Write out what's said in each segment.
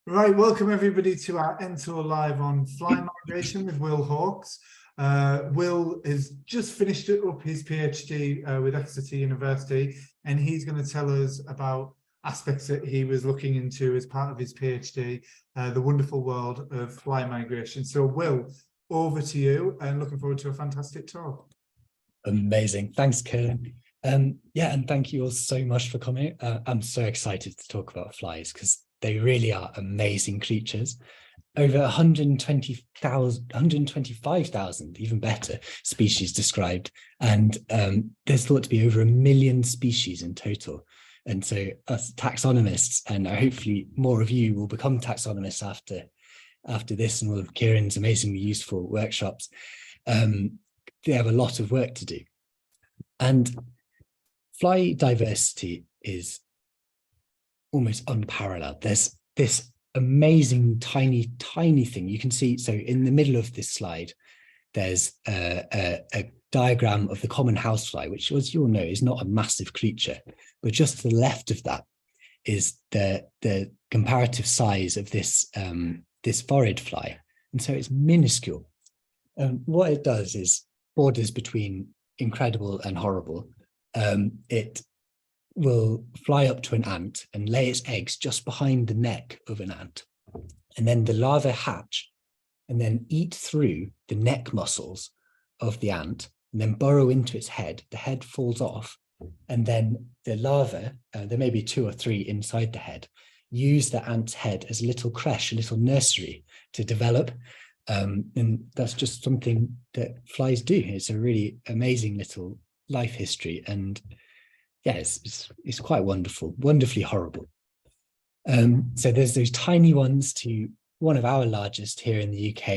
Right, welcome everybody to our Enter Live on fly migration with Will Hawkes. Will has just finished up his PhD with Exeter University, and he's going to tell us about aspects that he was looking into as part of his PhD, the wonderful world of fly migration. So Will, over to you, and looking forward to a fantastic talk. Amazing. Thanks, Kieran. Yeah, and thank you all so much for coming. I'm so excited to talk about flies because they really are amazing creatures. Over 125,000, even better, species described. And there's thought to be over 1 million species in total. And so us taxonomists, and hopefully more of you will become taxonomists after this and all of Kieran's amazingly useful workshops, they have a lot of work to do. And fly diversity is almost unparalleled. There's this amazing tiny thing you can see. So in the middle of this slide, there's a diagram of the common housefly, which, as you all know, is not a massive creature, but just to the left of that is the comparative size of this this phorid fly, and so it's minuscule. What it does is borders between incredible and horrible. It will fly up to an ant and lay its eggs just behind the neck of an ant. And then the larvae hatch and then eat through the neck muscles of the ant and then burrow into its head. The head falls off. And then the larvae, there may be 2 or 3 inside the head, use the ant's head as a little creche, a little nursery to develop. And that's just something that flies do. It's a really amazing little life history. And yeah, it's quite wonderful, wonderfully horrible. So there's those tiny ones to one of our largest here in the UK.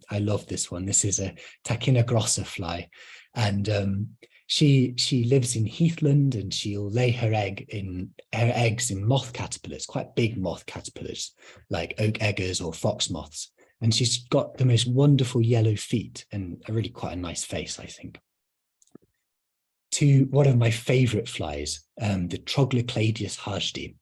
I love this one. This is a Tachina grossa fly. And she lives in heathland, and she'll lay her eggs in moth caterpillars, quite big moth caterpillars, like oak eggers or fox moths. And she's got the most wonderful yellow feet and quite a nice face, I think. To one of my favorite flies, the Troglocladius hajdi.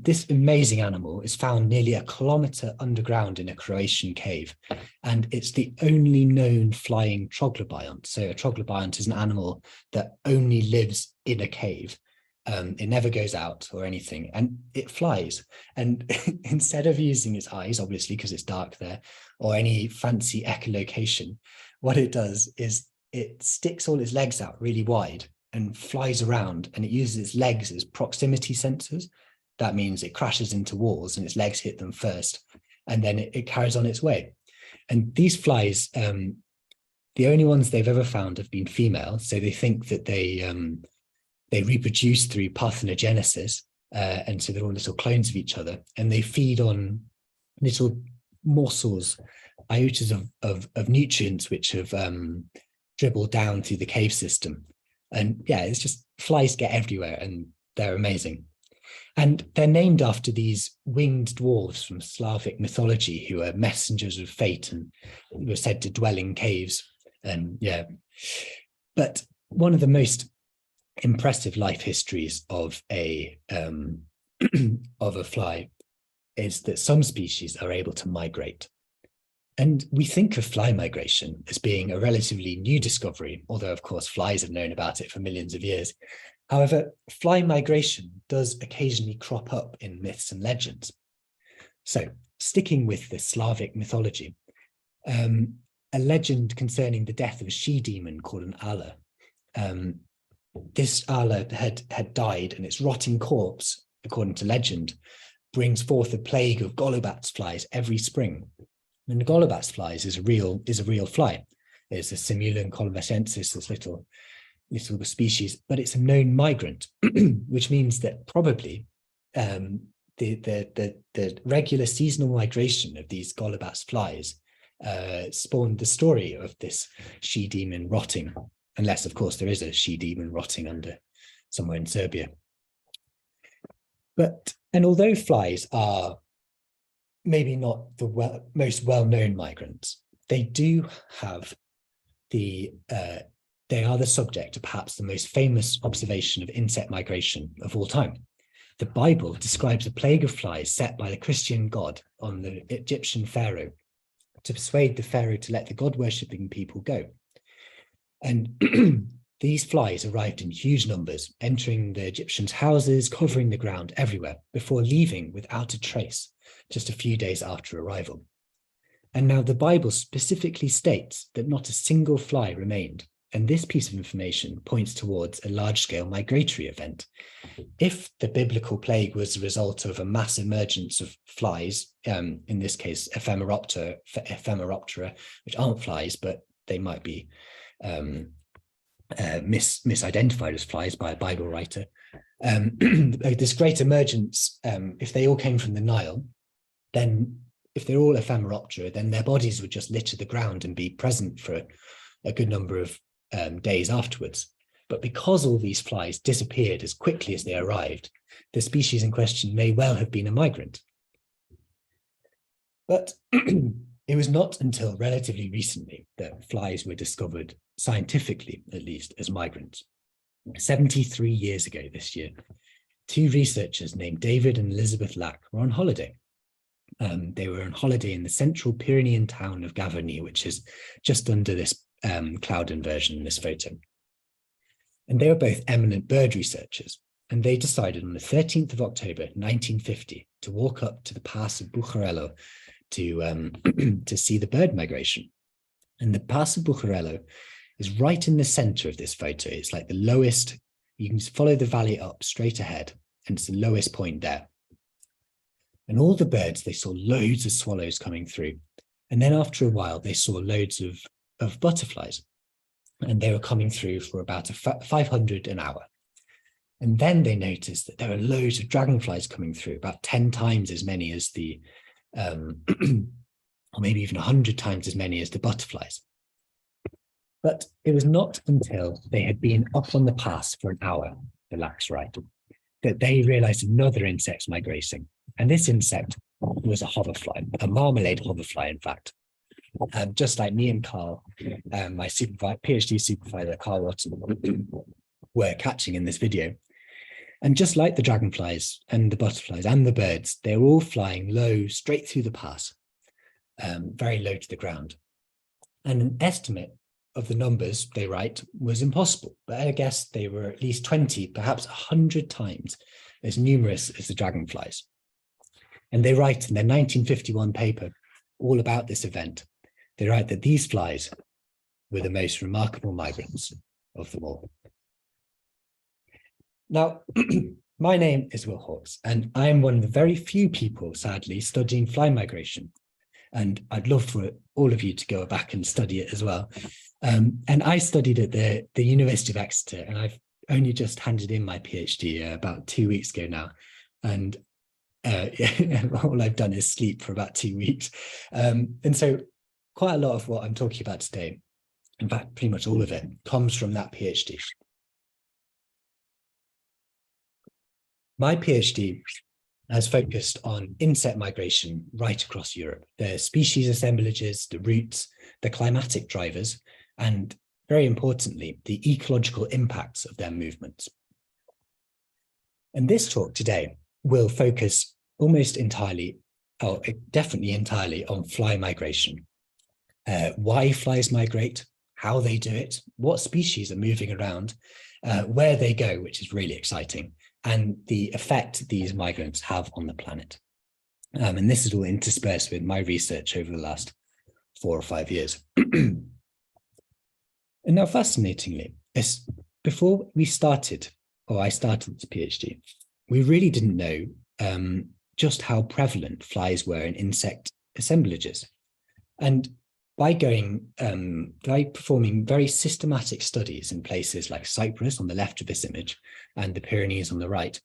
This amazing animal is found nearly 1 kilometer underground in a Croatian cave, and it's the only known flying troglobiont. So a troglobiont is an animal that only lives in a cave. It never goes out or anything, and it flies. And instead of using its eyes, obviously because it's dark there, or any fancy echolocation, what it does is it sticks all its legs out really wide and flies around, and it uses its legs as proximity sensors. That means it crashes into walls and its legs hit them first, and then it carries on its way. And these flies, the only ones they've ever found have been female, so they think that they reproduce through parthenogenesis, and so they're all little clones of each other, and they feed on little morsels, iotas of nutrients which have dribbled down through the cave system. And yeah, it's just flies get everywhere, and they're amazing. And they're named after these winged dwarves from Slavic mythology who are messengers of fate and were said to dwell in caves. And yeah, but one of the most impressive life histories of a fly is that some species are able to migrate. And we think of fly migration as being a relatively new discovery, although of course flies have known about it for millions of years. However, fly migration does occasionally crop up in myths and legends. So sticking with the Slavic mythology, a legend concerning the death of a she-demon called an Ala. This Ala had died, and its rotting corpse, according to legend, brings forth a plague of golobats flies every spring. And the golobats flies is a real fly. It's a Simulum columbacensis, this little species, but it's a known migrant, which means that probably the regular seasonal migration of these golobats flies spawned the story of this she-demon rotting, unless of course there is a she-demon rotting under somewhere in Serbia. And although flies are maybe not the most well-known migrants, they do have they are the subject of perhaps the most famous observation of insect migration of all time. the Bible describes a plague of flies set by the Christian God on the Egyptian pharaoh to persuade the pharaoh to let the God-worshipping people go. And these flies arrived in huge numbers, entering the Egyptians' houses, covering the ground everywhere, before leaving without a trace, just a few days after arrival. And now the Bible specifically states that not a single fly remained, and this piece of information points towards a large-scale migratory event. If the biblical plague was the result of a mass emergence of flies, in this case Ephemeroptera, which aren't flies, but they might be misidentified as flies by a Bible writer. This great emergence, if they all came from the Nile, then if they're all Ephemeroptera, then their bodies would just litter the ground and be present for a good number of days afterwards. But because all these flies disappeared as quickly as they arrived, the species in question may well have been a migrant. But it was not until relatively recently that flies were discovered, scientifically at least, as migrants. 73 years ago this year, two researchers named David and Elizabeth Lack were on holiday. They were on holiday in the central Pyrenean town of Gavarnie, which is just under this cloud inversion in this photo. And they were both eminent bird researchers, and they decided on the 13th of October, 1950, to walk up to the pass of Bujarello to see the bird migration. And the pass of Bujarello is right in the center of this photo. It's like the lowest, you can just follow the valley up straight ahead, and it's the lowest point there. And all the birds, they saw loads of swallows coming through. And then after a while, they saw loads of butterflies. And they were coming through for about 500 an hour. And then they noticed that there were loads of dragonflies coming through, about 10 times as many as the, or maybe even 100 times as many as the butterflies. But it was not until they had been up on the pass for an hour, the Lacks write, that they realized another insect's migrating. And this insect was a hoverfly, a marmalade hoverfly, in fact. Just like me and Carl, my PhD supervisor, Carl Watson, were catching in this video. And just like the dragonflies and the butterflies and the birds, they're all flying low, straight through the pass, very low to the ground. And an estimate of the numbers, they write, was impossible. But I guess they were at least 20, perhaps 100 times as numerous as the dragonflies. And they write in their 1951 paper all about this event. They write that these flies were the most remarkable migrants of them all. Now, my name is Will Hawkes, and I am one of the very few people, sadly, studying fly migration. And I'd love for all of you to go back and study it as well. And I studied at the University of Exeter, and I've only just handed in my PhD about 2 weeks ago now. And all I've done is sleep for about 2 weeks. And so quite a lot of what I'm talking about today, in fact, pretty much all of it, comes from that PhD. My PhD has focused on insect migration right across Europe, the species assemblages, the routes, the climatic drivers, and very importantly, the ecological impacts of their movements. And this talk today will focus almost entirely, or definitely entirely, on fly migration. Why flies migrate, how they do it, what species are moving around, where they go, which is really exciting, and the effect these migrants have on the planet. And this is all interspersed with my research over the last 4 or 5 years. And now, fascinatingly, before we started, or I started this PhD, we really didn't know just how prevalent flies were in insect assemblages. And by performing very systematic studies in places like Cyprus on the left of this image and the Pyrenees on the right,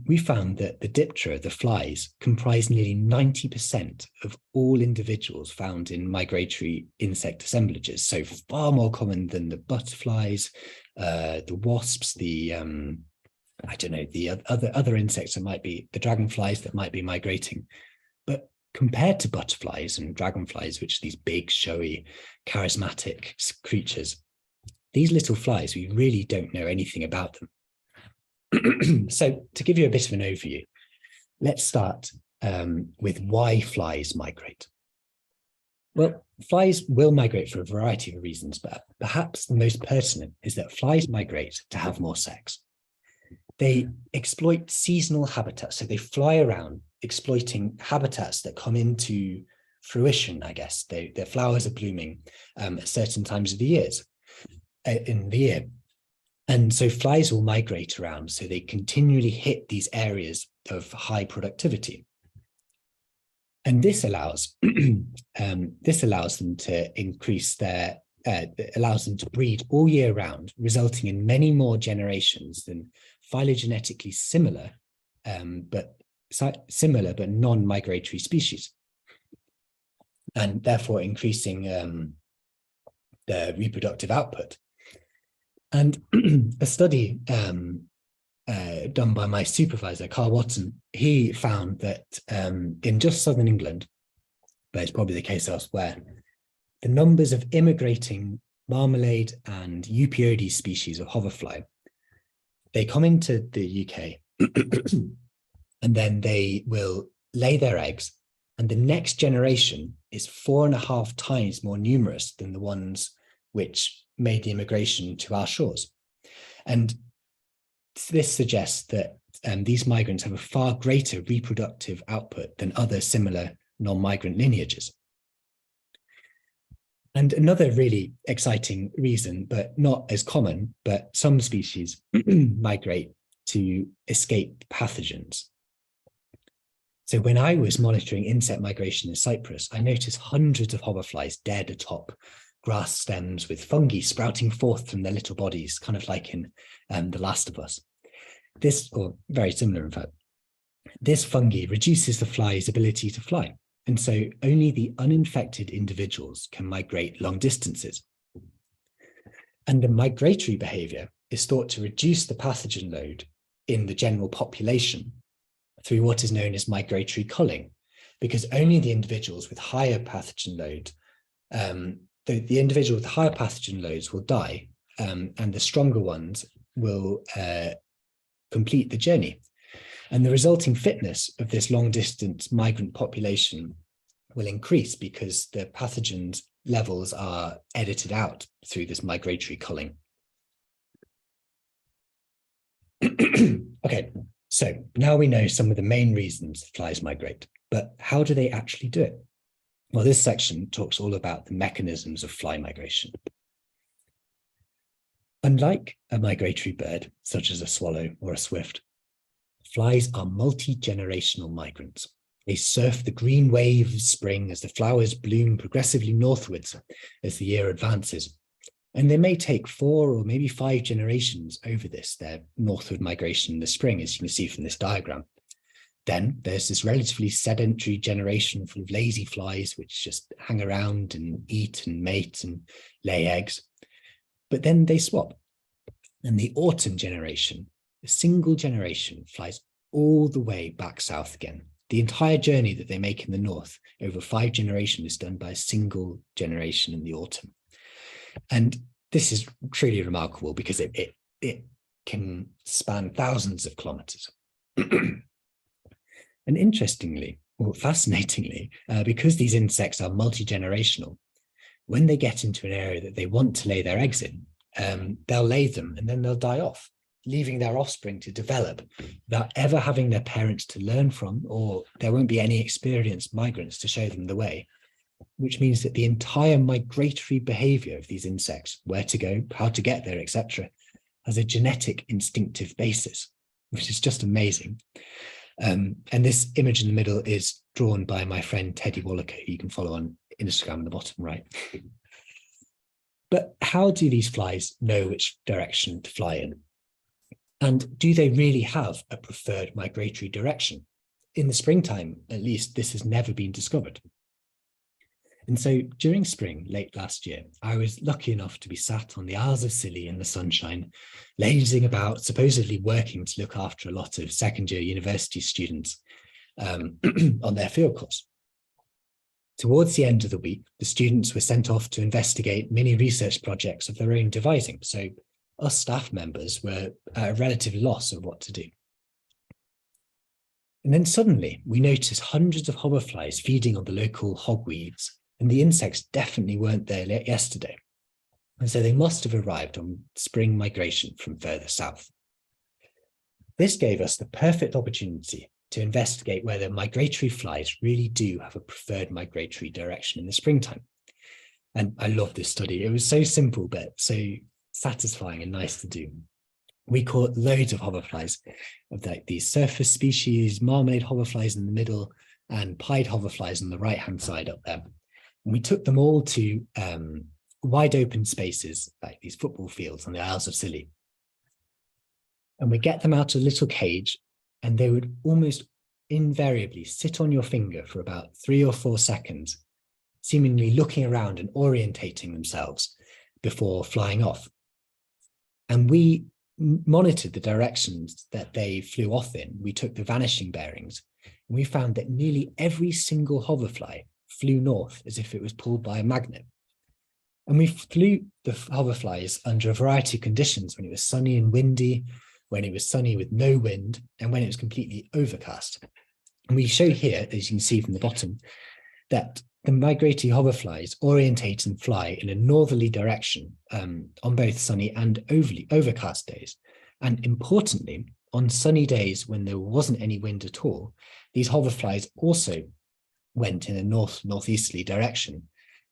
we found that the Diptera, the flies, comprise nearly 90% of all individuals found in migratory insect assemblages. So far more common than the butterflies, the wasps, the other insects that might be, the dragonflies that might be migrating. But compared to butterflies and dragonflies, which are these big, showy, charismatic creatures, these little flies, we really don't know anything about them. So to give you a bit of an overview, let's start with why flies migrate. Well, flies will migrate for a variety of reasons, but perhaps the most pertinent is that flies migrate to have more sex. They exploit seasonal habitats, so they fly around exploiting habitats that come into fruition, I guess. Their flowers are blooming at certain times of the year. And so flies will migrate around, so they continually hit these areas of high productivity. And this allows them to increase their, allows them to breed all year round, resulting in many more generations than phylogenetically similar but non-migratory species, and therefore increasing their reproductive output. And a study done by my supervisor, Carl Watson, he found that in just southern England, but it's probably the case elsewhere, the numbers of immigrating marmalade and Eupiodes species of hoverfly, they come into the UK and then they will lay their eggs, and the next generation is 4.5 times more numerous than the ones which made the immigration to our shores. And this suggests that these migrants have a far greater reproductive output than other similar non-migrant lineages. And another really exciting reason, but not as common, but some species migrate to escape pathogens. So when I was monitoring insect migration in Cyprus, I noticed hundreds of hoverflies dead atop grass stems with fungi sprouting forth from their little bodies, kind of like in The Last of Us. This, or very similar in fact, this fungi reduces the fly's ability to fly. And so only the uninfected individuals can migrate long distances. And the migratory behavior is thought to reduce the pathogen load in the general population through what is known as migratory culling, because only the individuals with higher pathogen load, the individual with higher pathogen loads will die, and the stronger ones will complete the journey. And the resulting fitness of this long distance migrant population will increase because the pathogens levels are edited out through this migratory culling. Okay, so now we know some of the main reasons flies migrate, but how do they actually do it? Well, this section talks all about the mechanisms of fly migration. Unlike a migratory bird, such as a swallow or a swift, flies are multi-generational migrants. They surf the green wave of spring as the flowers bloom progressively northwards as the year advances. And they may take 4 or maybe 5 generations over their northward migration in the spring, as you can see from this diagram. Then there's this relatively sedentary generation full of lazy flies, which just hang around and eat and mate and lay eggs. But then they swap. And the autumn generation, a single generation, flies all the way back south again. The entire journey that they make in the north over 5 generations is done by a single generation in the autumn. And this is truly remarkable because it can span thousands of kilometers. And interestingly, or fascinatingly, because these insects are multi-generational, when they get into an area that they want to lay their eggs in, they'll lay them and then they'll die off, leaving their offspring to develop without ever having their parents to learn from, or there won't be any experienced migrants to show them the way, which means that the entire migratory behavior of these insects, where to go, how to get there, etc., has a genetic instinctive basis, which is just amazing. And this image in the middle is drawn by my friend Teddy Wallaker, who you can follow on Instagram in the bottom right. But how do these flies know which direction to fly in? And do they really have a preferred migratory direction? In the springtime, at least, this has never been discovered. And so during spring, late last year, I was lucky enough to be sat on the Isles of Scilly in the sunshine, lazing about, supposedly working to look after a lot of second-year university students on their field course. Towards the end of the week, the students were sent off to investigate mini research projects of their own devising. So us staff members were at a relative loss of what to do. And then suddenly we noticed hundreds of hoverflies feeding on the local hogweeds, and the insects definitely weren't there yesterday. And so they must have arrived on spring migration from further south. This gave us the perfect opportunity to investigate whether migratory flies really do have a preferred migratory direction in the springtime. And I love this study. It was so simple, but so satisfying and nice to do. We caught loads of hoverflies, of these surface species, marmalade hoverflies in the middle, and pied hoverflies on the right-hand side up there. And we took them all to wide open spaces like these football fields on the Isles of Scilly. And we get them out of a little cage, and they would almost invariably sit on your finger for about 3 or 4 seconds, seemingly looking around and orientating themselves before flying off. And we monitored the directions that they flew off in. We took the vanishing bearings, and we found that nearly every single hoverfly flew north as if it was pulled by a magnet. And we flew the hoverflies under a variety of conditions, when it was sunny and windy, when it was sunny with no wind, and when it was completely overcast. And we show here, as you can see from the bottom, that the migratory hoverflies orientate and fly in a northerly direction on both sunny and overcast days. And importantly, on sunny days when there wasn't any wind at all, these hoverflies also went in a northeasterly direction,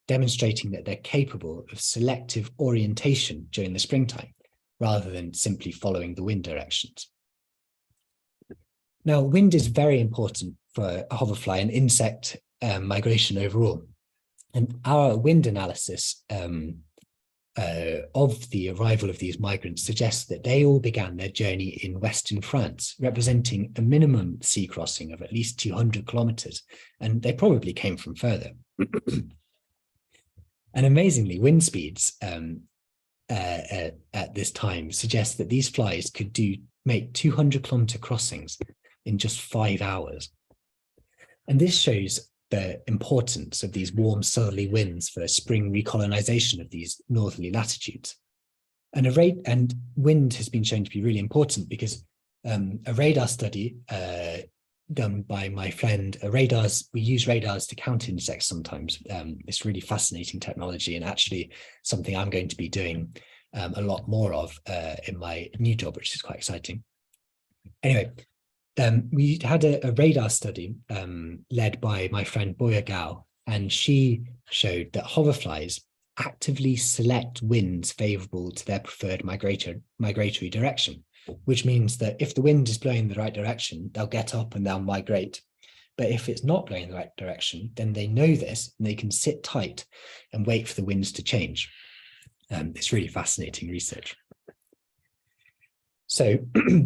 demonstrating that they're capable of selective orientation during the springtime, rather than simply following the wind directions. Now, wind is very important for a hoverfly and insect migration overall. And our wind analysis of the arrival of these migrants suggests that they all began their journey in Western France, representing a minimum sea crossing of at least 200 kilometers, and they probably came from further. And amazingly, wind speeds at this time suggest that these flies could make 200-kilometer crossings in just 5 hours. And this shows the importance of these warm southerly winds for spring recolonization of these northerly latitudes. And wind has been shown to be really important because a radar study done by my friend, we use radars to count insects sometimes. It's really fascinating technology, and actually something I'm going to be doing a lot more of in my new job, which is quite exciting. Anyway, we had a radar study led by my friend Boya Gao, and she showed that hoverflies actively select winds favorable to their preferred migratory direction, which means that if the wind is blowing in the right direction, they'll get up and they'll migrate. But if it's not blowing in the right direction, then they know this and they can sit tight and wait for the winds to change. It's really fascinating research. So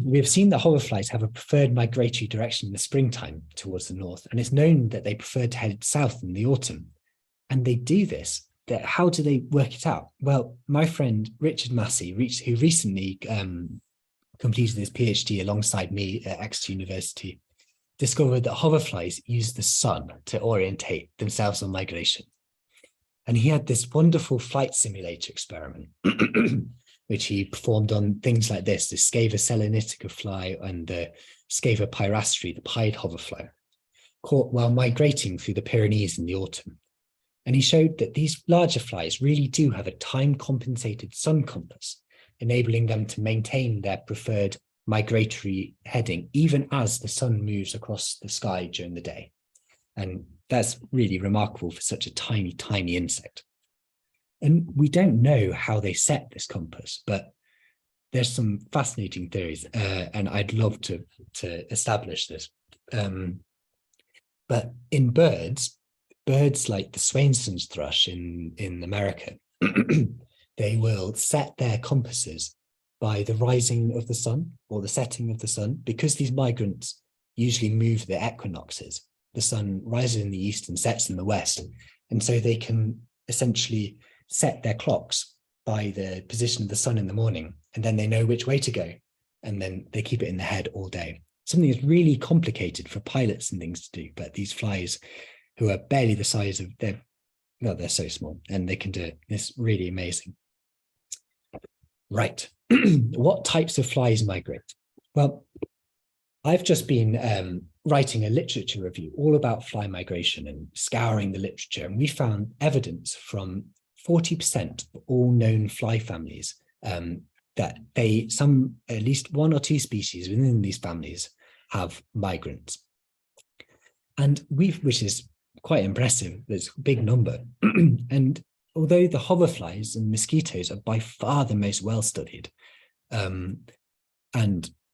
we've seen that hoverflies have a preferred migratory direction in the springtime towards the north, and it's known that they prefer to head south in the autumn. And they do this. How do they work it out? Well, my friend Richard Massey, who recently completed his PhD alongside me at Exeter University, discovered that hoverflies use the sun to orientate themselves on migration. And he had this wonderful flight simulator experiment, which he performed on things like this, the Scava selenitica fly and the Scava pyrastri, the pied hoverfly, caught while migrating through the Pyrenees in the autumn. And he showed that these larger flies really do have a time-compensated sun compass, enabling them to maintain their preferred migratory heading, even as the sun moves across the sky during the day. And that's really remarkable for such a tiny, tiny insect. And we don't know how they set this compass, but there's some fascinating theories, and I'd love to establish this. But in birds like the Swainson's thrush in America, they will set their compasses by the rising of the sun or the setting of the sun, because these migrants usually move the equinoxes. The sun rises in the east and sets in the west. And so they can essentially set their clocks by the position of the sun in the morning, and then they know which way to go. And then they keep it in their head all day. Something that's really complicated for pilots and things to do, but these flies, who are barely the size of they're so small, and they can do it. It's really amazing. Right. what types of flies migrate? Well, I've just been writing a literature review all about fly migration and scouring the literature, and we found evidence from 40% of all known fly families that at least one or two species within these families have migrants. And which is quite impressive, there's a big number. And although the hoverflies and mosquitoes are by far the most well-studied, and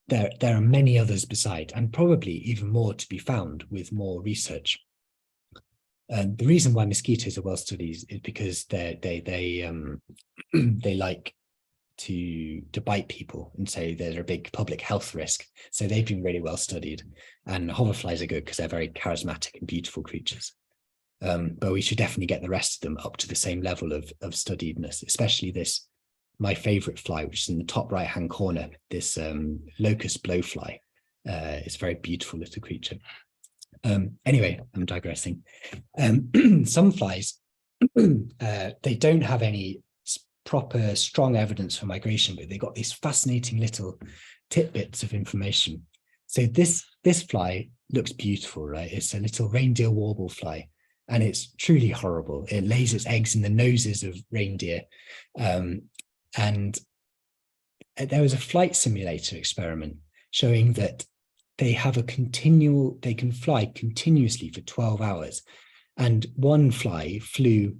there are many others beside, and probably even more to be found with more research. And the reason why mosquitoes are well studied is because they like to bite people, and so they're a big public health risk. So they've been really well studied, and hoverflies are good because they're very charismatic and beautiful creatures. But we should definitely get the rest of them up to the same level of studiedness, especially this, my favorite fly, which is in the top right hand corner, this locust blowfly. It's a very beautiful little creature. Anyway, I'm digressing. Some flies, they don't have any proper strong evidence for migration, but they got these fascinating little tidbits of information. So this fly looks beautiful, right? It's a little reindeer warble fly, and it's truly horrible. It lays its eggs in the noses of reindeer. And there was a flight simulator experiment showing that they can fly continuously for 12 hours. And one fly flew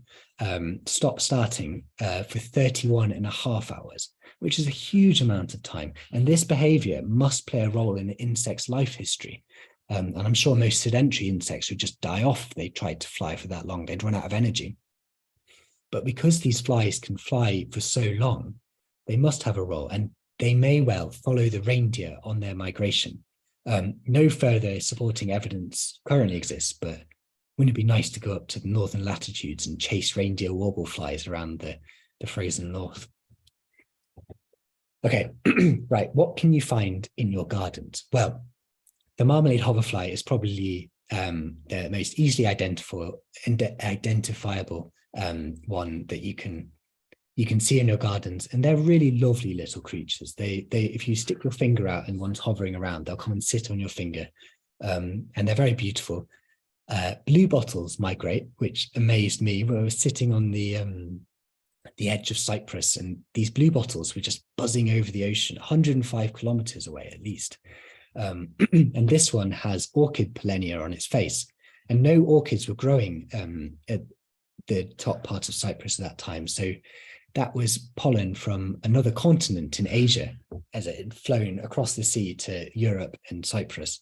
starting for 31.5 hours, which is a huge amount of time. And this behavior must play a role in the insect's life history. And I'm sure most sedentary insects would just die off if they tried to fly for that long. They'd run out of energy. But because these flies can fly for so long, they must have a role, and they may well follow the reindeer on their migration. No further supporting evidence currently exists, but wouldn't it be nice to go up to the northern latitudes and chase reindeer warble flies around the frozen north? Okay, right, what can you find in your gardens? Well, the marmalade hoverfly is probably the most easily identifiable one that you can see in your gardens, and they're really lovely little creatures. They if you stick your finger out and one's hovering around, they'll come and sit on your finger, and they're very beautiful. Blue bottles migrate, which amazed me when I was sitting on the edge of Cyprus, and these blue bottles were just buzzing over the ocean, 105 kilometers away at least. And this one has orchid pollinia on its face, and no orchids were growing at the top part of Cyprus at that time. So that was pollen from another continent in Asia as it had flown across the sea to Europe and Cyprus.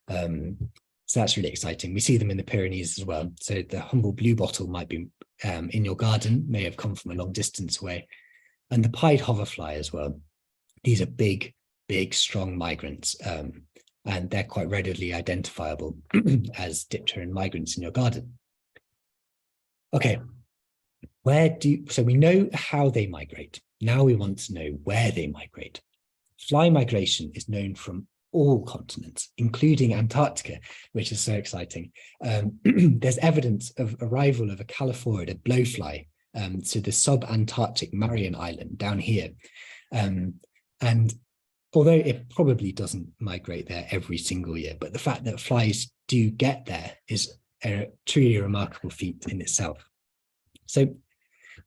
So that's really exciting. We see them in the Pyrenees as well. So the humble blue bottle might be in your garden, may have come from a long distance away. And the pied hoverfly as well. These are big, strong migrants, and they're quite readily identifiable as dipteran migrants in your garden. Okay, so we know how they migrate. Now we want to know where they migrate. Fly migration is known from all continents, including Antarctica, which is so exciting. There's evidence of arrival of a Calophorid, a blowfly, to the sub-Antarctic Marion Island down here. And although it probably doesn't migrate there every single year, but the fact that flies do get there is a truly remarkable feat in itself. So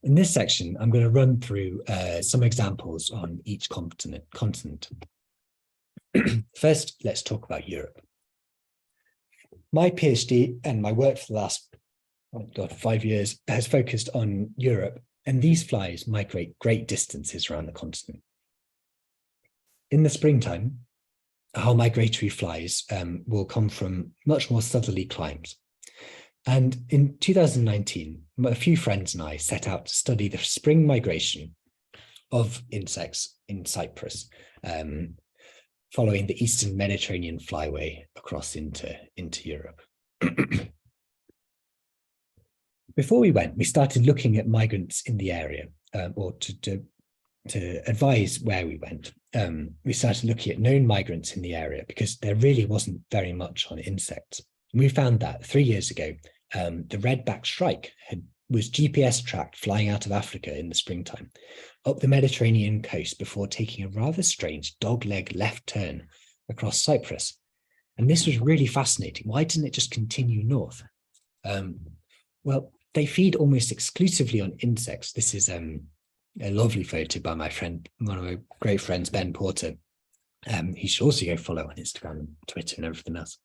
in this section, I'm going to run through some examples on each continent. First, let's talk about Europe. My PhD and my work for the last 5 years has focused on Europe, and these flies migrate great distances around the continent. In the springtime, our migratory flies will come from much more southerly climes. And in 2019, a few friends and I set out to study the spring migration of insects in Cyprus, following the Eastern Mediterranean flyway across into Europe. Before we went, we started looking at migrants in the area, or to advise where we went. We started looking at known migrants in the area because there really wasn't very much on insects. And we found that 3 years ago, the red-backed shrike had was GPS tracked flying out of Africa in the springtime, up the Mediterranean coast before taking a rather strange dog-leg left turn across Cyprus. And this was really fascinating. Why didn't it just continue north? Well, they feed almost exclusively on insects. This is a lovely photo by my friend, one of my great friends, Ben Porter. He should also go follow on Instagram and Twitter and everything else.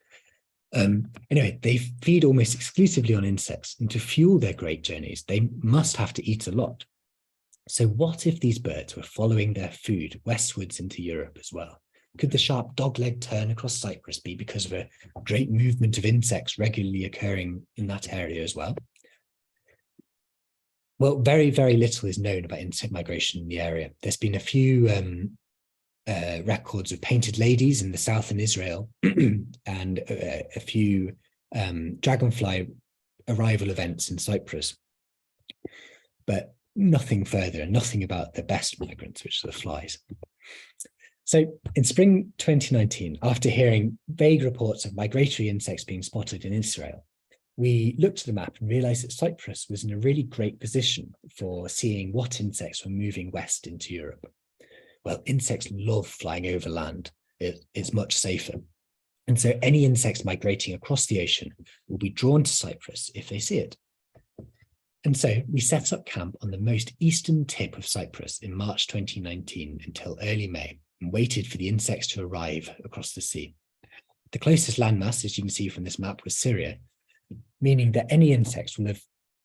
Anyway, they feed almost exclusively on insects, and to fuel their great journeys, they must have to eat a lot. So what if these birds were following their food westwards into Europe as well? Could the sharp dog-leg turn across Cyprus be because of a great movement of insects regularly occurring in that area as well? Well, very, very little is known about insect migration in the area. There's been a few records of painted ladies in the south in Israel and a few dragonfly arrival events in Cyprus, but nothing further, nothing about the best migrants, which are the flies. So in spring 2019, after hearing vague reports of migratory insects being spotted in Israel, we looked at the map and realized that Cyprus was in a really great position for seeing what insects were moving west into Europe. Well, insects love flying over land. It's much safer. And so any insects migrating across the ocean will be drawn to Cyprus if they see it. And so we set up camp on the most eastern tip of Cyprus in March 2019 until early May and waited for the insects to arrive across the sea. The closest landmass, as you can see from this map, was Syria, meaning that any insects will have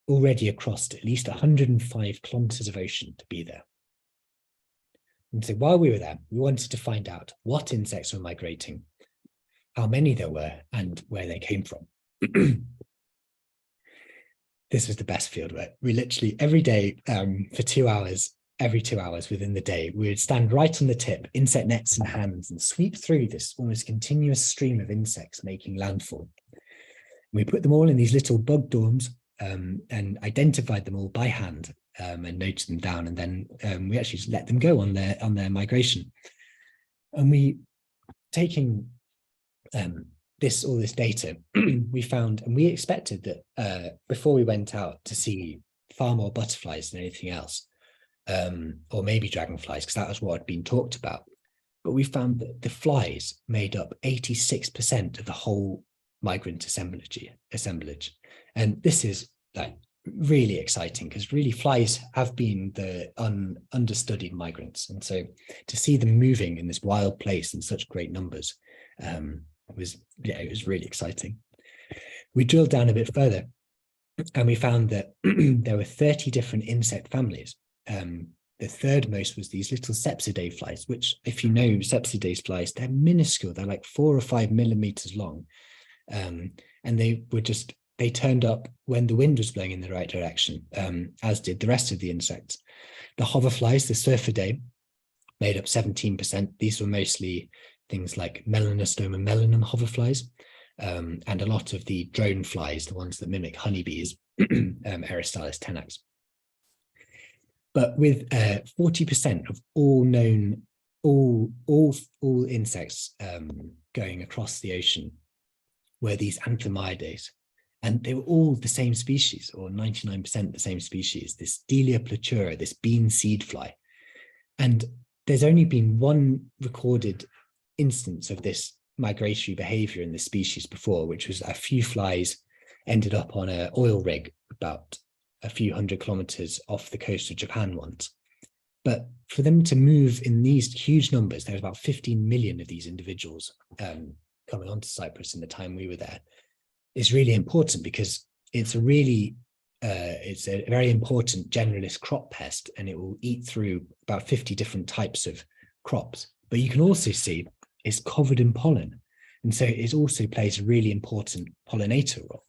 already crossed at least 105 kilometers of ocean to be there. And so while we were there, we wanted to find out what insects were migrating, how many there were, and where they came from. This was the best field work. We literally every day for 2 hours, every 2 hours within the day, we would stand right on the tip, insect nets in hands, and sweep through this almost continuous stream of insects making landfall. We put them all in these little bug dorms and identified them all by hand and noted them down, and then we actually just let them go on their migration. And we, taking all this data, we found, and we expected that before we went out to see far more butterflies than anything else, or maybe dragonflies, because that was what had been talked about. But we found that the flies made up 86% of the whole migrant assemblage. And this is like really exciting, because really flies have been the understudied migrants. And so to see them moving in this wild place in such great numbers, it was really exciting. We drilled down a bit further and we found that there were 30 different insect families. The third most was these little Sepsidae flies, which, if you know Sepsidae flies, they're minuscule. They're like 4 or 5 millimeters long. And they turned up when the wind was blowing in the right direction, as did the rest of the insects. The hoverflies, the Surfidae, made up 17%. These were mostly things like Melanostoma melanum hoverflies, and a lot of the drone flies, the ones that mimic honeybees, Eristalis tenax. But with 40% of all known, all insects going across the ocean were these Anthomiides, and they were all the same species, or 99% the same species, this Delia platura, this bean seed fly. And there's only been one recorded instance of this migratory behavior in this species before, which was a few flies ended up on an oil rig about a few hundred kilometers off the coast of Japan once. But for them to move in these huge numbers, there was about 15 million of these individuals coming onto Cyprus in the time we were there, is really important, because it's a very important generalist crop pest, and it will eat through about 50 different types of crops. But you can also see it's covered in pollen, and so it also plays a really important pollinator role.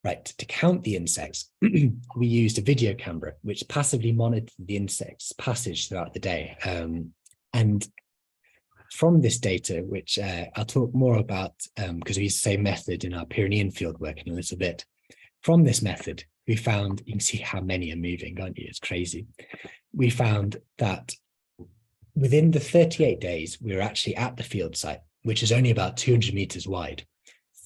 Right, to count the insects, we used a video camera which passively monitored the insects' passage throughout the day. And from this data, which I'll talk more about because we use the same method in our Pyrenean fieldwork in a little bit. From this method, we found, you can see how many are moving, can't you? It's crazy. We found that within the 38 days, we were actually at the field site, which is only about 200 meters wide.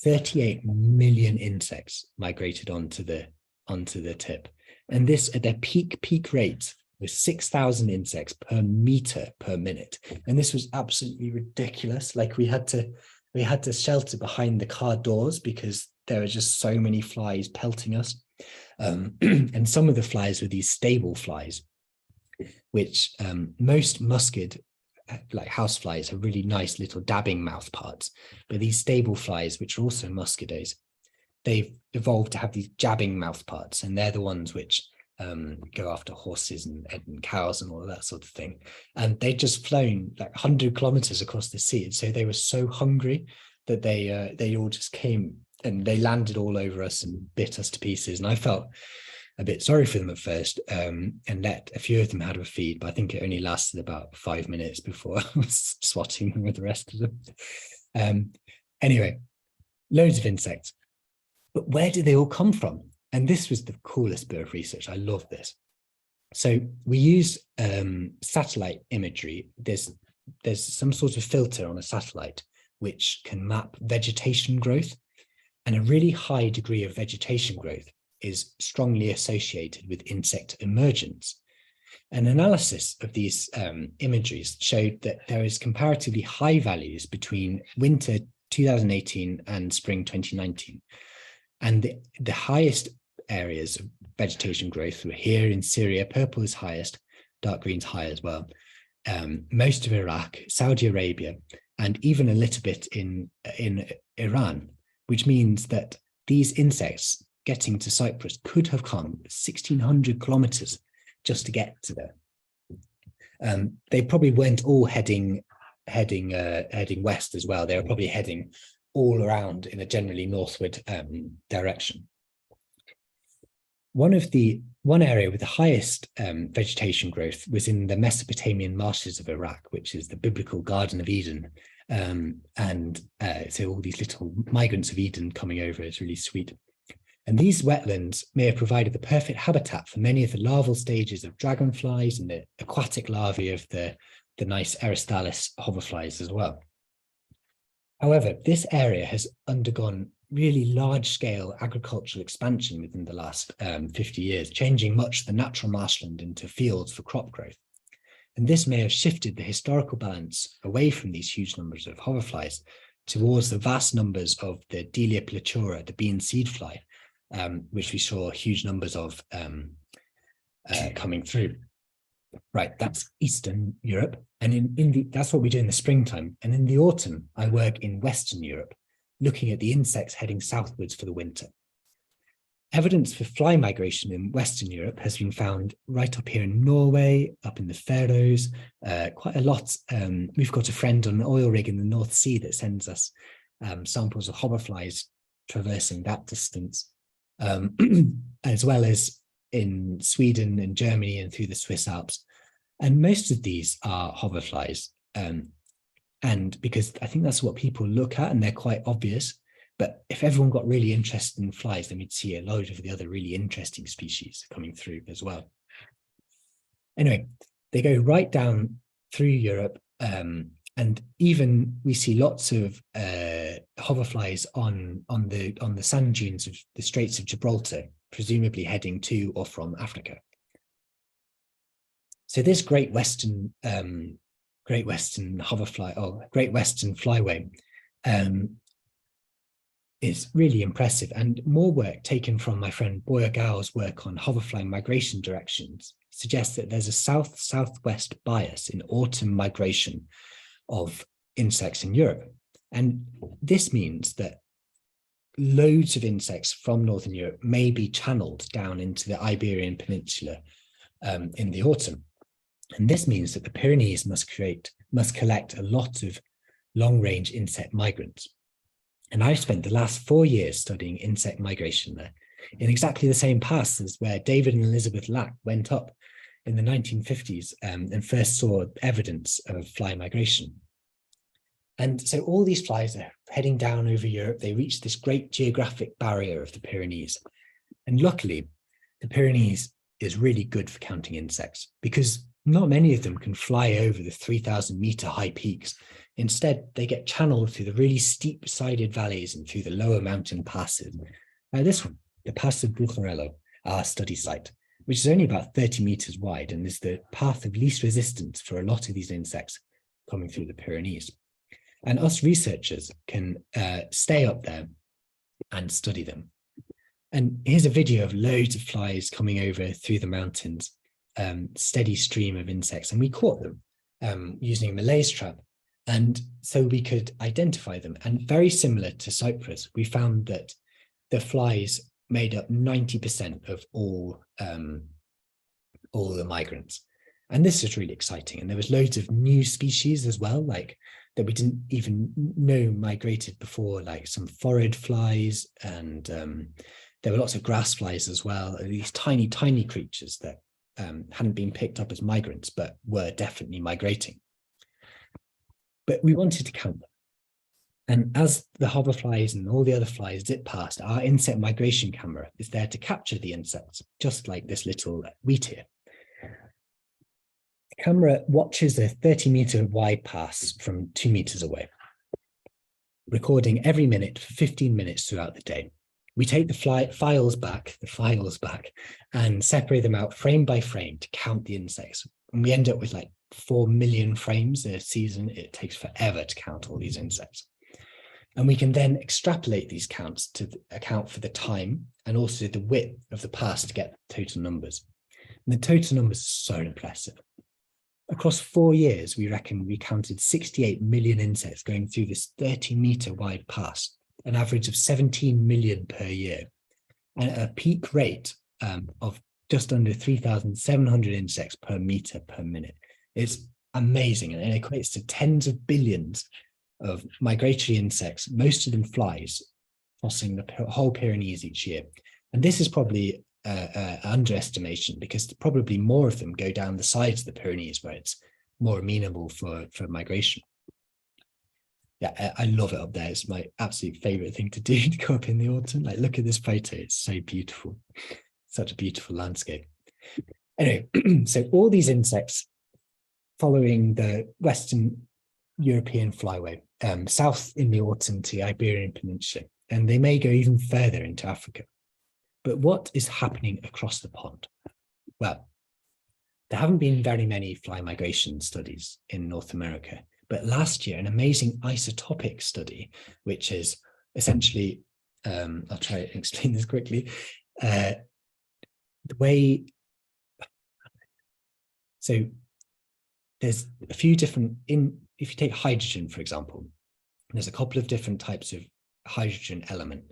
38 million insects migrated onto the tip. And this, at their peak rate, was 6,000 insects per meter per minute. And this was absolutely ridiculous. Like we had to shelter behind the car doors because there were just so many flies pelting us. And some of the flies were these stable flies, which most muscid, like house flies, have really nice little dabbing mouth parts. But these stable flies, which are also muscidos, they've evolved to have these jabbing mouth parts, and they're the ones which go after horses and cows and all of that sort of thing. And they'd just flown like 100 kilometers across the sea. And so they were so hungry that they all just came and they landed all over us and bit us to pieces. And I felt a bit sorry for them at first, and let a few of them have a feed, but I think it only lasted about 5 minutes before I was swatting them with the rest of them. Anyway, loads of insects. But where do they all come from? And this was the coolest bit of research. I love this. So we use satellite imagery. There's some sort of filter on a satellite which can map vegetation growth, and a really high degree of vegetation growth is strongly associated with insect emergence. An analysis of these imageries showed that there is comparatively high values between winter 2018 and spring 2019. And the highest areas of vegetation growth were here in Syria. Purple is highest, dark green's high as well. Most of Iraq, Saudi Arabia, and even a little bit in Iran, which means that these insects getting to Cyprus could have come 1,600 kilometers just to get to there. They probably weren't all heading west as well. They were probably heading all around in a generally northward direction. One area with the highest vegetation growth was in the Mesopotamian marshes of Iraq, which is the biblical Garden of Eden. So all these little migrants of Eden coming over is really sweet. And these wetlands may have provided the perfect habitat for many of the larval stages of dragonflies and the aquatic larvae of the nice Eristalis hoverflies as well. However, this area has undergone really large-scale agricultural expansion within the last 50 years, changing much of the natural marshland into fields for crop growth. And this may have shifted the historical balance away from these huge numbers of hoverflies towards the vast numbers of the Delia pleura, the bean seed fly, which we saw huge numbers of coming through. Right, that's Eastern Europe. And that's what we do in the springtime. And in the autumn, I work in Western Europe, looking at the insects heading southwards for the winter. Evidence for fly migration in Western Europe has been found right up here in Norway, up in the Faroes, quite a lot. We've got a friend on an oil rig in the North Sea that sends us samples of hoverflies traversing that distance, as well as in Sweden and Germany and through the Swiss Alps. And most of these are hoverflies. And because I think that's what people look at and they're quite obvious. But if everyone got really interested in flies, then we'd see a load of the other really interesting species coming through as well. Anyway, they go right down through Europe. And even we see lots of hoverflies on the sand dunes of the Straits of Gibraltar, presumably heading to or from Africa. So this Great Western hoverfly, or Great Western flyway, is really impressive, and more work taken from my friend Boyer Gao's work on hoverfly migration directions suggests that there's a south-southwest bias in autumn migration of insects in Europe. And this means that loads of insects from Northern Europe may be channeled down into the Iberian Peninsula in the autumn. And this means that the Pyrenees must collect a lot of long-range insect migrants. And I've spent the last 4 years studying insect migration there, in exactly the same paths as where David and Elizabeth Lack went up in the 1950s and first saw evidence of fly migration. And so all these flies are heading down over Europe. They reach this great geographic barrier of the Pyrenees. And luckily, the Pyrenees is really good for counting insects because not many of them can fly over the 3,000 meter high peaks Instead, they get channeled through the really steep-sided valleys and through the lower mountain passes. Now this one, the Pass of Bucharelo, our study site, which is only about 30 meters wide and is the path of least resistance for a lot of these insects coming through the Pyrenees. And us researchers can stay up there and study them. And here's a video of loads of flies coming over through the mountains, steady stream of insects, and we caught them using a Malaise trap. And so we could identify them. And very similar to Cyprus, we found that the flies made up 90% of all the migrants. And this is really exciting. And there was loads of new species as well, like that we didn't even know migrated before, like some forage flies, and there were lots of grass flies as well, these tiny, tiny creatures that hadn't been picked up as migrants, but were definitely migrating. But we wanted to count them. And as the hoverflies and all the other flies zip past, our insect migration camera is there to capture the insects, just like this little wheat here. The camera watches a 30-meter wide pass from 2 meters away, recording every minute for 15 minutes throughout the day. We take the files back, and separate them out frame by frame to count the insects. And we end up with like 4 million frames a season. It takes forever to count all these insects. And we can then extrapolate these counts to account for the time and also the width of the pass to get the total numbers. And the total numbers are so impressive. Across 4 years, we reckon we counted 68 million insects going through this 30-meter wide pass, an average of 17 million per year, and at a peak rate of just under 3,700 insects per meter per minute. It's amazing, and it equates to tens of billions of migratory insects, most of them flies, crossing the whole Pyrenees each year. And this is probably an underestimation, because probably more of them go down the sides of the Pyrenees where it's more amenable for migration. Yeah, I love it up there. It's my absolute favorite thing to do, to go up in the autumn. Like, look at this photo. It's so beautiful. Such a beautiful landscape. Anyway, so all these insects following the Western European flyway, south in the autumn to the Iberian Peninsula, and they may go even further into Africa. But what is happening across the pond? Well, there haven't been very many fly migration studies in North America, but last year, an amazing isotopic study, which is essentially, I'll try to explain this quickly, the way, so there's a few different, if you take hydrogen, for example, there's a couple of different types of hydrogen element,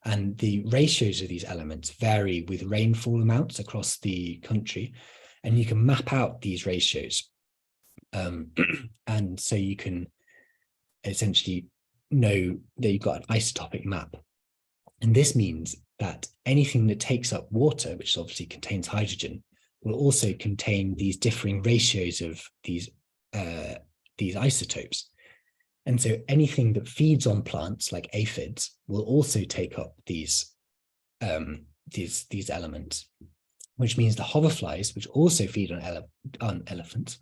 and the ratios of these elements vary with rainfall amounts across the country, and you can map out these ratios. And so you can essentially know that you've got an isotopic map. And this means that anything that takes up water, which obviously contains hydrogen, will also contain these differing ratios of these isotopes. And so anything that feeds on plants, like aphids, will also take up these elements, which means the hoverflies, which also feed on elephants,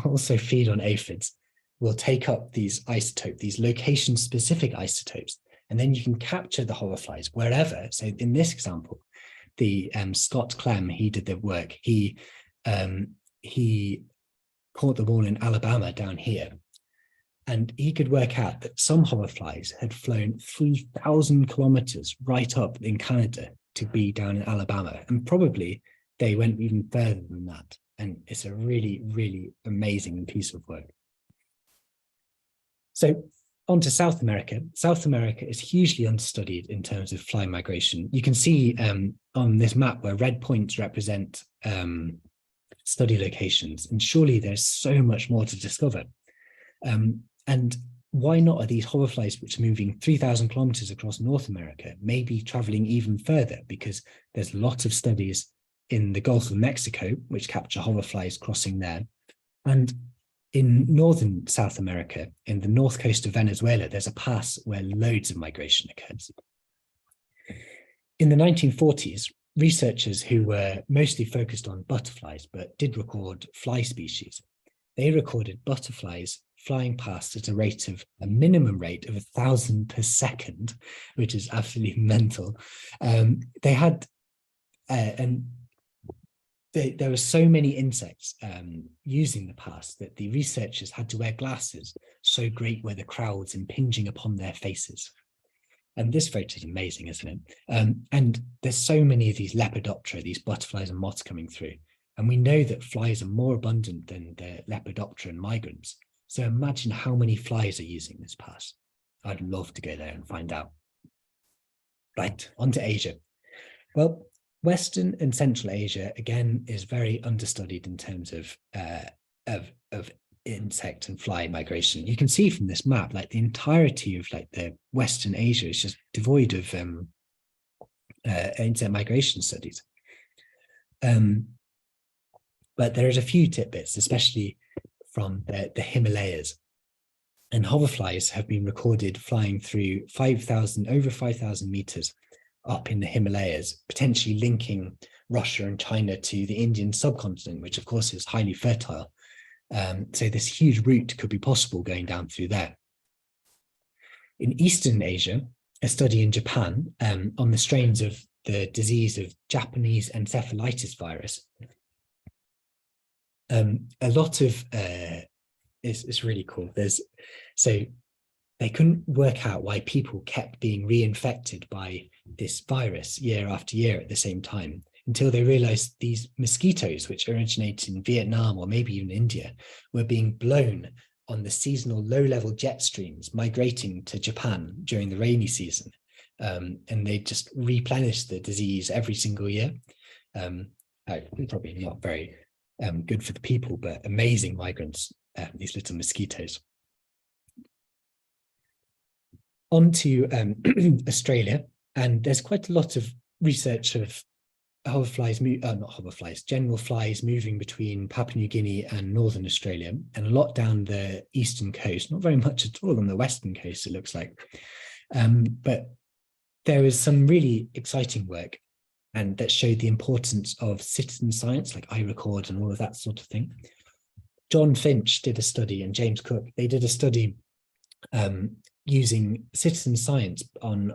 also feed on aphids, will take up these isotopes, these location-specific isotopes, and then you can capture the hoverflies wherever. So in this example, the Scott Clem, he did the work. He caught them all in Alabama down here. And he could work out that some hoverflies had flown 3,000 kilometers right up in Canada to be down in Alabama. And probably they went even further than that. And it's a really, really amazing piece of work. So on to South America. South America is hugely understudied in terms of fly migration. You can see on this map where red points represent study locations. And surely there's so much more to discover. And why not are these hoverflies, which are moving 3,000 kilometers across North America, maybe traveling even further? Because there's lots of studies in the Gulf of Mexico, which capture hoverflies crossing there. And in northern South America, in the north coast of Venezuela, there's a pass where loads of migration occurs. In the 1940s, researchers who were mostly focused on butterflies, but did record fly species, they recorded butterflies flying past at a minimum rate of 1,000 per second, which is absolutely mental. They had, and there were so many insects using the pass that the researchers had to wear glasses, so great were the crowds impinging upon their faces. And this photo is amazing, isn't it? And there's so many of these Lepidoptera, these butterflies and moths coming through. And we know that flies are more abundant than the Lepidoptera and migrants. So imagine how many flies are using this pass. I'd love to go there and find out. Right, on to Asia. Well, Western and Central Asia, again, is very understudied in terms of insect and fly migration. You can see from this map, like the entirety of like the Western Asia is just devoid of insect migration studies. But there's a few tidbits, especially from the Himalayas. And hoverflies have been recorded flying through over 5,000 meters up in the Himalayas, potentially linking Russia and China to the Indian subcontinent, which of course is highly fertile. So this huge route could be possible going down through there. In Eastern Asia, a study in Japan on the strains of the disease of Japanese encephalitis virus. A lot of it's really cool. So they couldn't work out why people kept being reinfected by this virus year after year at the same time, until they realized these mosquitoes, which originated in Vietnam or maybe even India, were being blown on the seasonal low-level jet streams migrating to Japan during the rainy season. And they just replenished the disease every single year. Probably not very good for the people, but amazing migrants, these little mosquitoes. On to Australia, and there's quite a lot of research of general flies moving between Papua New Guinea and Northern Australia, and a lot down the eastern coast, not very much at all on the western coast, it looks like. But there is some really exciting work and that showed the importance of citizen science, like iRecord and all of that sort of thing. John Finch did a study, and James Cook, they did a study using citizen science on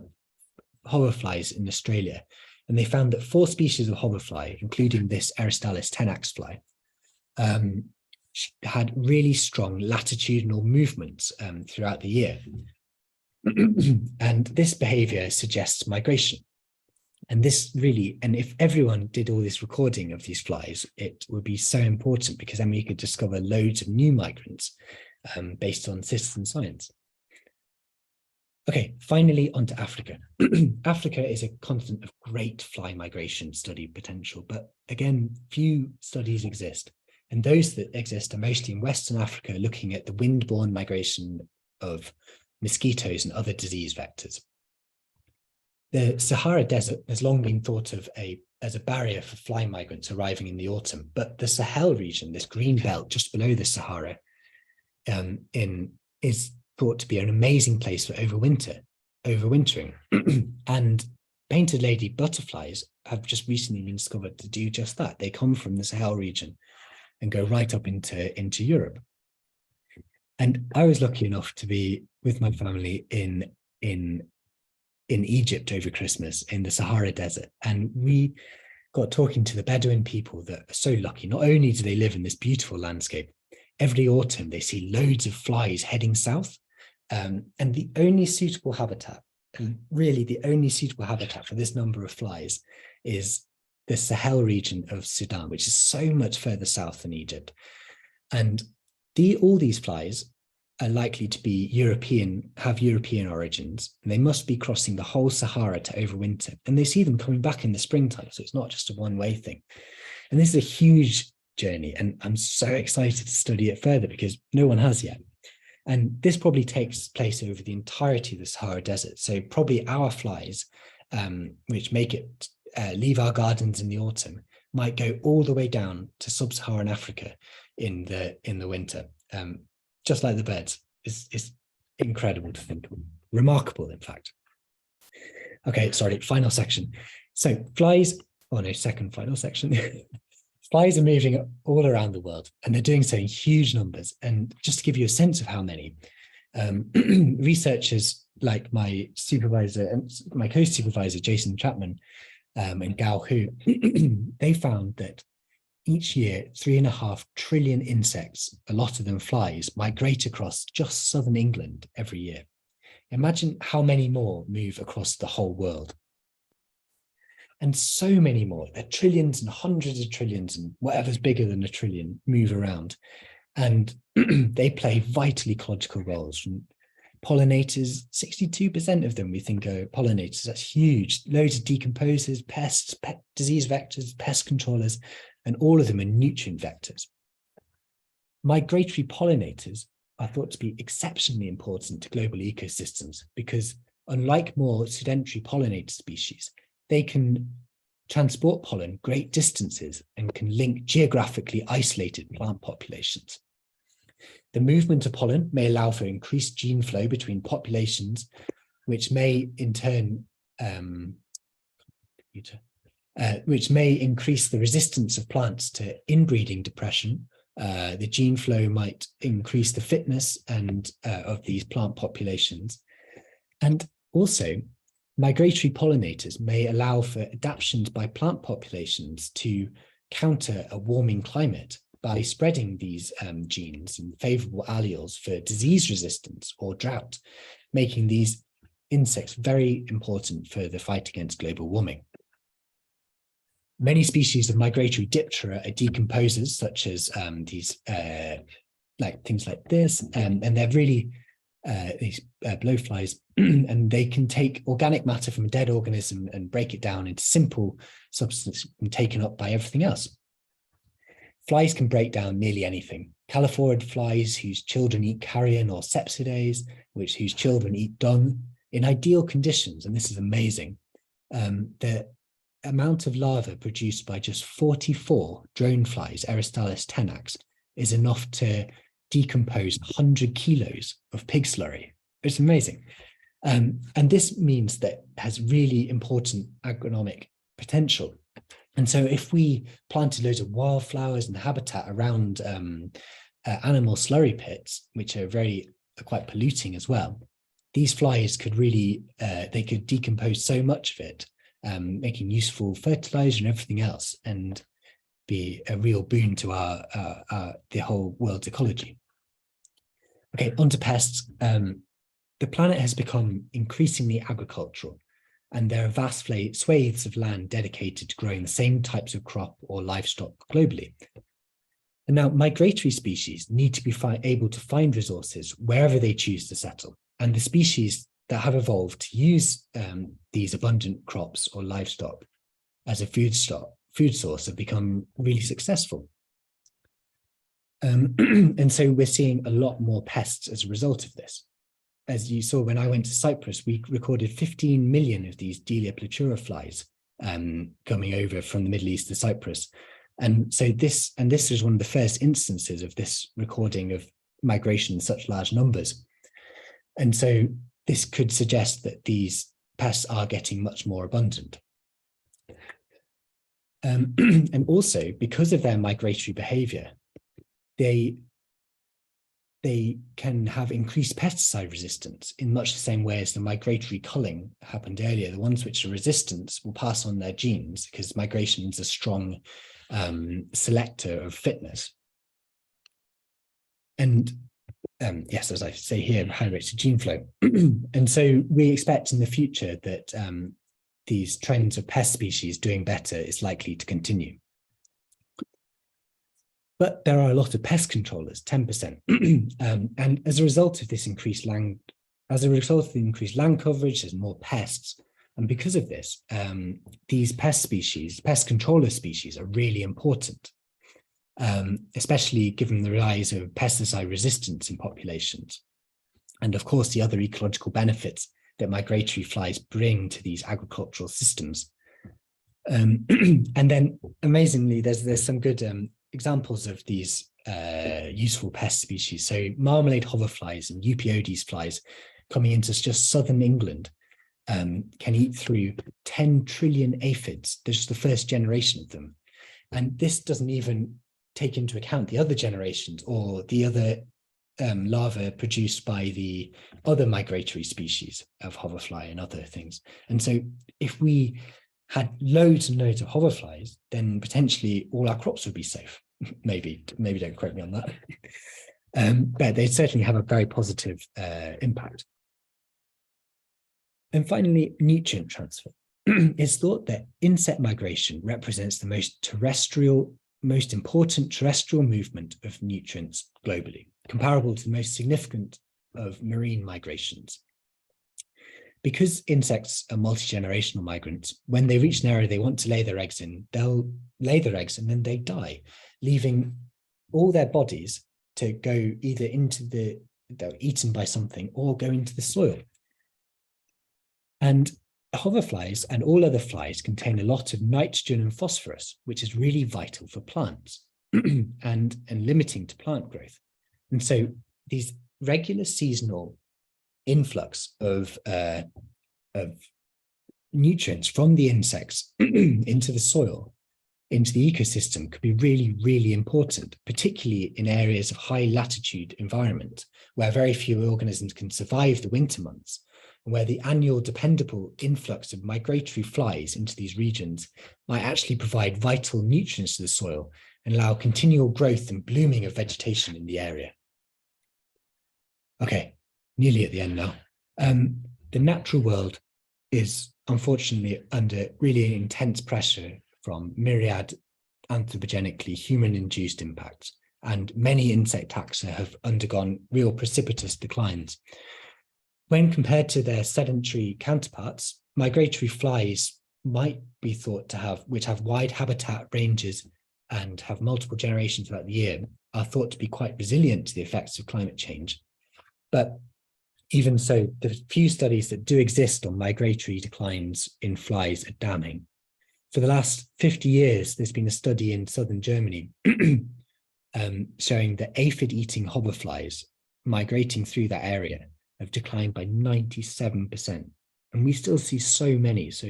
hoverflies in Australia. And they found that 4 species of hoverfly, including this Eristalis tenax fly, had really strong latitudinal movements throughout the year. And this behavior suggests migration. And this really, and if everyone did all this recording of these flies, it would be so important, because then we could discover loads of new migrants based on citizen science. Okay, finally onto Africa. Africa is a continent of great fly migration study potential, but again, few studies exist. And those that exist are mostly in Western Africa, looking at the wind-borne migration of mosquitoes and other disease vectors. The Sahara Desert has long been thought of as a barrier for fly migrants arriving in the autumn, but the Sahel region, this green belt just below the Sahara, is thought to be an amazing place for overwintering. And painted lady butterflies have just recently been discovered to do just that. They come from the Sahel region and go right up into Europe. And I was lucky enough to be with my family in Egypt over Christmas in the Sahara Desert, and we got talking to the Bedouin people that are so lucky. Not only do they live in this beautiful landscape, every autumn they see loads of flies heading south, and the only suitable habitat, and really the only suitable habitat for this number of flies, is the Sahel region of Sudan, which is so much further south than Egypt. And all these flies are likely to be have European origins, and they must be crossing the whole Sahara to overwinter. And they see them coming back in the springtime, so it's not just a one-way thing. And this is a huge journey, and I'm so excited to study it further because no one has yet. And this probably takes place over the entirety of the Sahara Desert. So probably our flies, which make it leave our gardens in the autumn, might go all the way down to sub-Saharan Africa in the winter. Just like the birds. It's incredible to think of. Remarkable, in fact. Okay, sorry, final section. So flies, second final section. Flies are moving all around the world, and they're doing so in huge numbers. And just to give you a sense of how many, researchers like my supervisor and my co-supervisor, Jason Chapman, and Gao Hu, they found that each year, 3.5 trillion insects, a lot of them flies, migrate across just southern England every year. Imagine how many more move across the whole world. And so many more, there are trillions and hundreds of trillions and whatever's bigger than a trillion move around. And they play vital ecological roles. From pollinators, 62% of them we think are pollinators. That's huge. Loads of decomposers, pests, disease vectors, pest controllers, and all of them are nutrient vectors. Migratory pollinators are thought to be exceptionally important to global ecosystems because, unlike more sedentary pollinator species, they can transport pollen great distances and can link geographically isolated plant populations. The movement of pollen may allow for increased gene flow between populations, which may in turn which may increase the resistance of plants to inbreeding depression. The gene flow might increase the fitness of these plant populations. And also, migratory pollinators may allow for adaptations by plant populations to counter a warming climate by spreading these genes and favorable alleles for disease resistance or drought, making these insects very important for the fight against global warming. Many species of migratory Diptera are decomposers, such as these things like this, and they're really these blowflies, and they can take organic matter from a dead organism and break it down into simple substances and taken up by everything else. Flies can break down nearly anything. Calophorid flies whose children eat carrion or sepsides, whose children eat dung, in ideal conditions, and this is amazing, the amount of larvae produced by just 44 drone flies, Eristalis tenax, is enough to decompose 100 kilos of pig slurry. It's amazing. And this means that it has really important agronomic potential. And so if we planted loads of wildflowers and habitat around animal slurry pits, which are quite polluting as well, these flies could really, they could decompose so much of it, making useful fertilizer and everything else, and be a real boon to the whole world's ecology. Okay, onto pests. The planet has become increasingly agricultural, and there are vast swathes of land dedicated to growing the same types of crop or livestock globally. And now migratory species need to be able to find resources wherever they choose to settle. And the species that have evolved to use these abundant crops or livestock as a food source have become really successful. And so we're seeing a lot more pests as a result of this. As you saw when I went to Cyprus, we recorded 15 million of these Delia platura flies coming over from the Middle East to Cyprus. And so this is one of the first instances of this recording of migration in such large numbers. And so this could suggest that these pests are getting much more abundant. And also, because of their migratory behavior, they can have increased pesticide resistance in much the same way as the migratory culling happened earlier. The ones which are resistant will pass on their genes because migration is a strong selector of fitness. And yes, as I say here, high rates of gene flow. And so we expect in the future that these trends of pest species doing better is likely to continue. But there are a lot of pest controllers, 10%. And as a result of this increased land coverage, there's more pests. And because of this, these pest controller species are really important, especially given the rise of pesticide resistance in populations. And of course, the other ecological benefits that migratory flies bring to these agricultural systems. And then amazingly, there's some good examples of these useful pest species. So marmalade hoverflies and Eupiodes flies coming into just southern England can eat through 10 trillion aphids. There's just the first generation of them. And this doesn't even take into account the other generations or the other larvae produced by the other migratory species of hoverfly and other things. And so if we had loads and loads of hoverflies, then potentially all our crops would be safe. Maybe don't quote me on that. But they certainly have a very positive impact. And finally, nutrient transfer. It's thought that insect migration represents the most important terrestrial movement of nutrients globally, comparable to the most significant of marine migrations. Because insects are multi-generational migrants, when they reach an area they want to lay their eggs in, they'll lay their eggs and then they die, leaving all their bodies to go either into they're eaten by something or go into the soil. And hoverflies and all other flies contain a lot of nitrogen and phosphorus, which is really vital for plants and limiting to plant growth. And so these regular seasonal influx of nutrients from the insects into the soil, into the ecosystem, could be really, really important, particularly in areas of high latitude environment where very few organisms can survive the winter months, and where the annual dependable influx of migratory flies into these regions might actually provide vital nutrients to the soil and allow continual growth and blooming of vegetation in the area. Okay, nearly at the end now. The natural world is unfortunately under really intense pressure from myriad anthropogenically human-induced impacts, and many insect taxa have undergone real precipitous declines. When compared to their sedentary counterparts, migratory flies might be thought to have, which have wide habitat ranges and have multiple generations throughout the year, are thought to be quite resilient to the effects of climate change. But even so, the few studies that do exist on migratory declines in flies are damning. For the last 50 years, there's been a study in southern Germany showing that aphid-eating hoverflies migrating through that area have declined by 97%. And we still see so many. So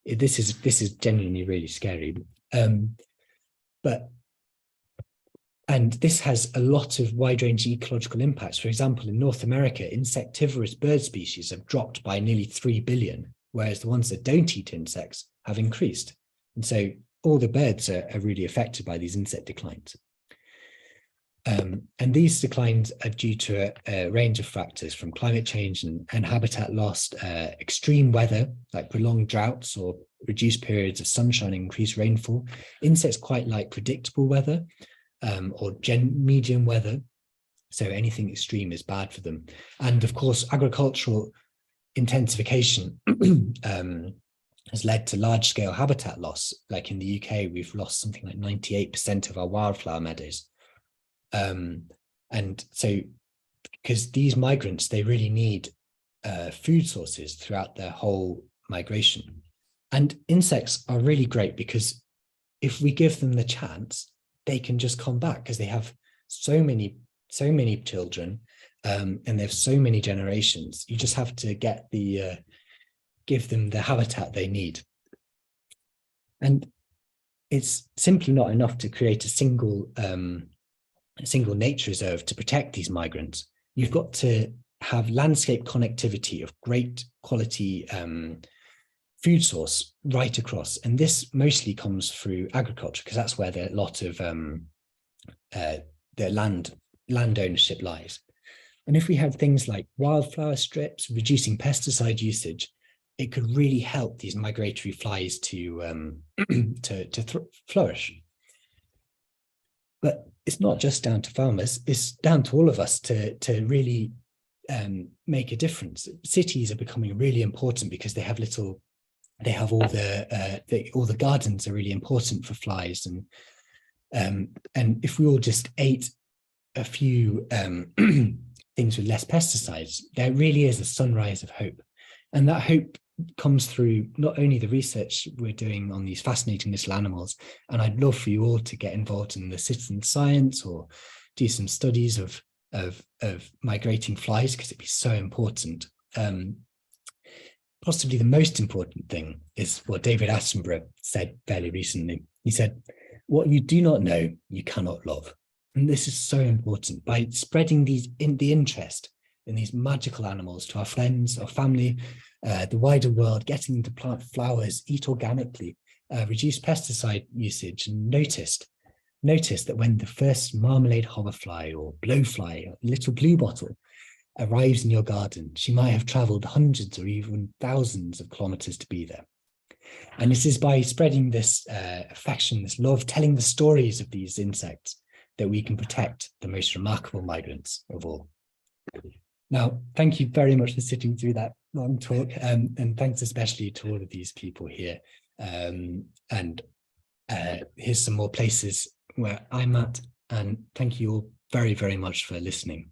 this is genuinely really scary. And this has a lot of wide-ranging ecological impacts. For example, in North America, insectivorous bird species have dropped by nearly 3 billion, whereas the ones that don't eat insects have increased. And so all the birds are really affected by these insect declines. And these declines are due to a range of factors, from climate change and habitat loss, extreme weather, like prolonged droughts or reduced periods of sunshine and increased rainfall. Insects quite like predictable weather, or medium weather, so anything extreme is bad for them. And of course, agricultural intensification has led to large-scale habitat loss. Like in the UK, we've lost something like 98% of our wildflower meadows. And so, because these migrants, they really need food sources throughout their whole migration. And insects are really great because if we give them the chance, they can just come back because they have so many children, and they have so many generations. You just have to get give them the habitat they need. And it's simply not enough to create a single nature reserve to protect these migrants. You've got to have landscape connectivity of great quality food source right across. And this mostly comes through agriculture, because that's where a lot of the land ownership lies. And if we have things like wildflower strips, reducing pesticide usage, it could really help these migratory flies to flourish. But it's not just down to farmers, it's down to all of us to really make a difference. Cities are becoming really important because they have all the gardens are really important for flies, and if we all just ate a few things with less pesticides, there really is a sunrise of hope. And that hope comes through not only the research we're doing on these fascinating little animals, and I'd love for you all to get involved in the citizen science or do some studies of migrating flies, because it'd be so important. Possibly the most important thing is what David Attenborough said fairly recently. He said, What you do not know, you cannot love. And this is so important. By spreading the interest in these magical animals to our friends, our family, the wider world, getting them to plant flowers, eat organically, reduce pesticide usage, and notice that when the first marmalade hoverfly or blowfly, or little bluebottle, arrives in your garden, she might have traveled hundreds or even thousands of kilometers to be there. And it is by spreading this affection, this love, telling the stories of these insects, that we can protect the most remarkable migrants of all. Now, thank you very much for sitting through that long talk, and thanks especially to all of these people here. Here's some more places where I'm at, and thank you all very, very much for listening.